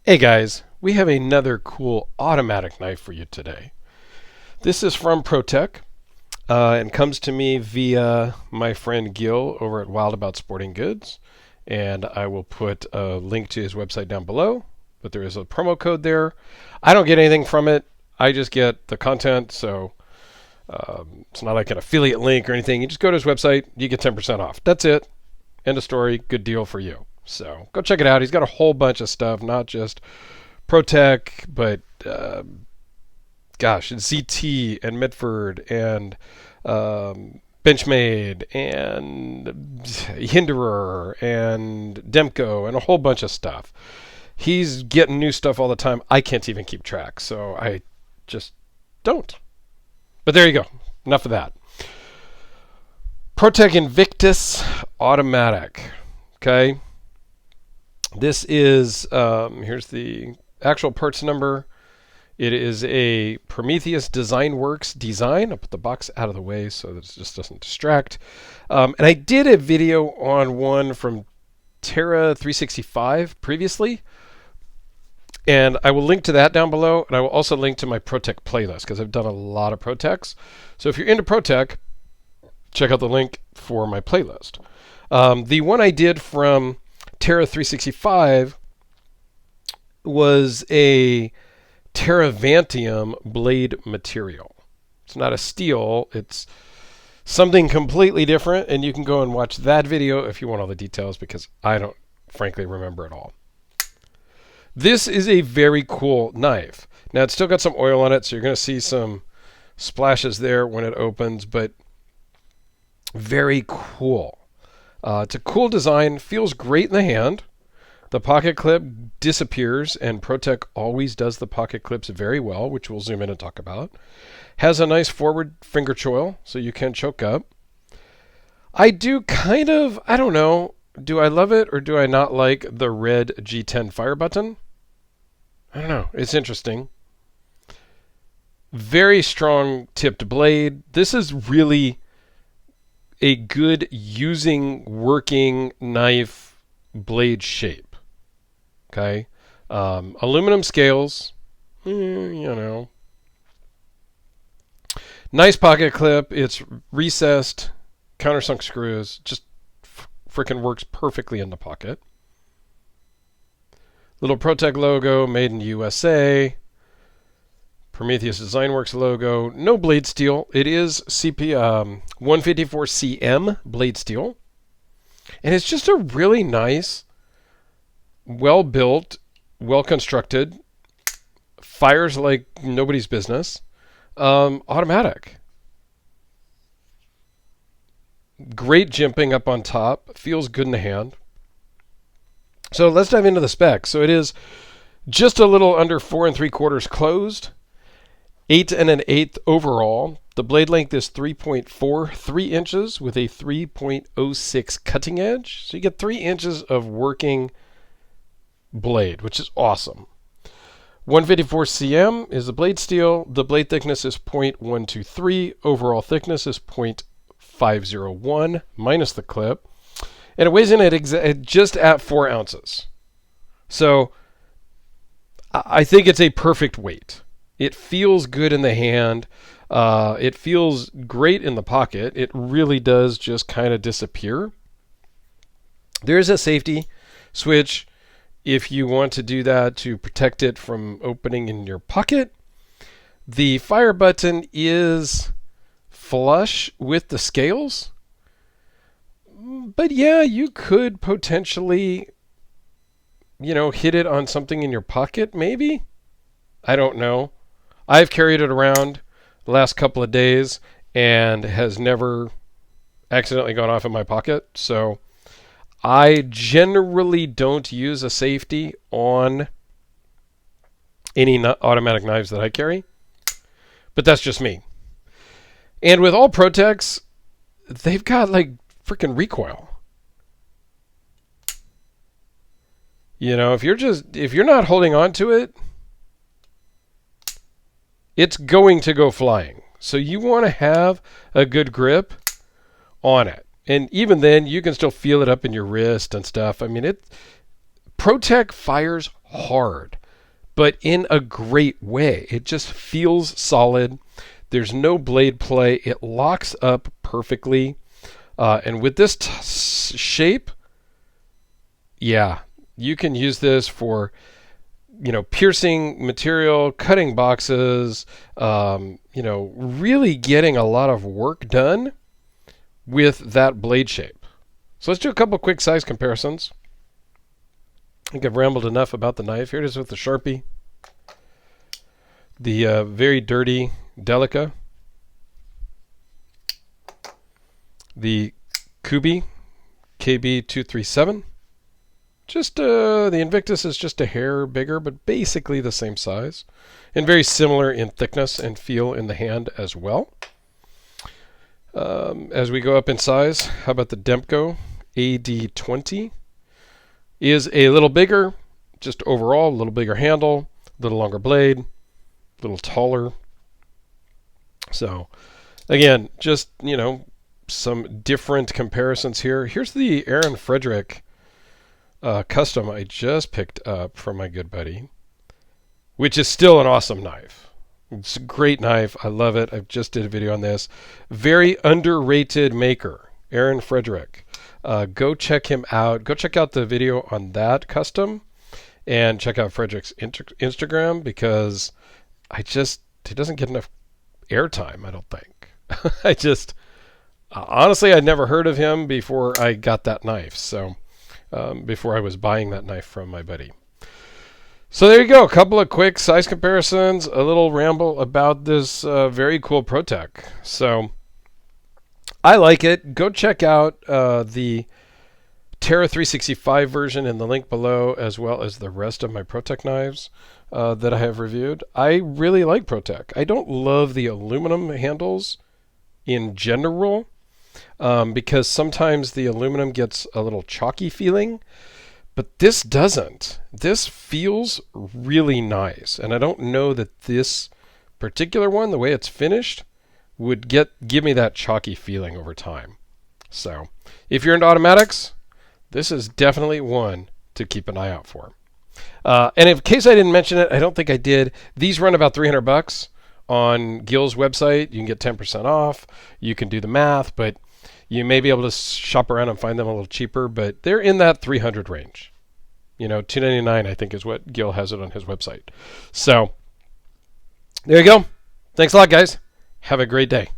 Hey guys, we have another cool automatic knife for you today. This is from ProTech and comes to me via my friend Gil over at Wild About Sporting Goods. And I will put a link to his website down below, but there is a promo code there. I don't get anything from it. I just get the content, so it's not like an affiliate link or anything. You just go to his website, you get 10% off. That's it. End of story. Good deal for you. So go check it out. He's got a whole bunch of stuff, not just ProTech, but ZT and Mitford and Benchmade and Hinderer and Demko and a whole bunch of stuff. He's getting new stuff all the time. I can't even keep track, so I just don't. But there you go. Enough of that. ProTech Invictus Automatic. Okay. This is, here's the actual parts number. It is a Prometheus Design Works design. I'll put the box out of the way so that it just doesn't distract. And I did a video on one from Terra 365 previously. And I will link to that down below. And I will also link to my ProTech playlist because I've done a lot of ProTechs. So if you're into ProTech, check out the link for my playlist. The one I did from Terra 365 was a Terravantium blade material. It's not a steel, it's something completely different, and you can go and watch that video if you want all the details because I don't frankly remember it all. This is a very cool knife. Now it's still got some oil on it, so you're going to see some splashes there when it opens, but very cool. It's a cool design, feels great in the hand. The pocket clip disappears, and ProTech always does the pocket clips very well, which we'll zoom in and talk about. Has a nice forward finger choil, so you can choke up. I do I don't know, do I love it or do I not like the red G10 fire button? I don't know, it's interesting. Very strong tipped blade. This is really a good working knife blade shape. Okay. Aluminum scales, Nice pocket clip. It's recessed, countersunk screws. Just freaking works perfectly in the pocket. Little ProTech logo, made in USA. Prometheus Design Works logo. No blade steel. It is 154 cm blade steel. And it's just a really nice, well-built, well-constructed, fires like nobody's business, automatic. Great jimping up on top. Feels good in the hand. So let's dive into the specs. So it is just a little under 4 3/4 closed. 8 1/8 overall. The blade length is 3.43 inches with a 3.06 cutting edge. So you get 3 inches of working blade, which is awesome. 154 cm is the blade steel. The blade thickness is 0.123. Overall thickness is 0.501 minus the clip. And it weighs in at just at 4 ounces. So I think it's a perfect weight. It feels good in the hand. It feels great in the pocket. It really does just kind of disappear. There's a safety switch if you want to do that to protect it from opening in your pocket. The fire button is flush with the scales. But yeah, you could potentially, hit it on something in your pocket, maybe? I don't know. I've carried it around the last couple of days and has never accidentally gone off in my pocket. So I generally don't use a safety on any automatic knives that I carry. But that's just me. And with all ProTechs, they've got like freaking recoil. If you're not holding on to it, it's going to go flying. So you want to have a good grip on it. And even then, you can still feel it up in your wrist and stuff. I mean, ProTech fires hard, but in a great way. It just feels solid. There's no blade play. It locks up perfectly. And with this shape, yeah, you can use this for, piercing material, cutting boxes, really getting a lot of work done with that blade shape. So let's do a couple quick size comparisons. I think I've rambled enough about the knife. Here it is with the Sharpie. The very dirty Delica. The Kubi KB237. Just the Invictus is just a hair bigger, but basically the same size. And very similar in thickness and feel in the hand as well. As we go up in size, how about the Demko AD20? Is a little bigger, just overall, a little bigger handle, a little longer blade, a little taller. So, again, just, some different comparisons here. Here's the Aaron Frederick custom I just picked up from my good buddy, which is still an awesome knife. It's a great knife. I love it. I just did a video on this. Very underrated maker, Aaron Frederick. Go check him out. Go check out the video on that custom and check out Frederick's Instagram, because he doesn't get enough airtime, I don't think. Honestly, I'd never heard of him before I got that knife. So before I was buying that knife from my buddy. So there you go. A couple of quick size comparisons, a little ramble about this very cool ProTech. So I like it. Go check out the Terra 365 version in the link below, as well as the rest of my ProTech knives that I have reviewed. I really like ProTech. I don't love the aluminum handles in general, because sometimes the aluminum gets a little chalky feeling, but this doesn't. This feels really nice, and I don't know that this particular one, the way it's finished, would give me that chalky feeling over time. So if you're into automatics, this is definitely one to keep an eye out for. And in case I didn't mention it, I don't think I did, these run about $300 on Gil's website. You can get 10% off. You can do the math, but you may be able to shop around and find them a little cheaper, but they're in that 300 range. $299 I think is what Gil has it on his website. So there you go. Thanks a lot, guys. Have a great day.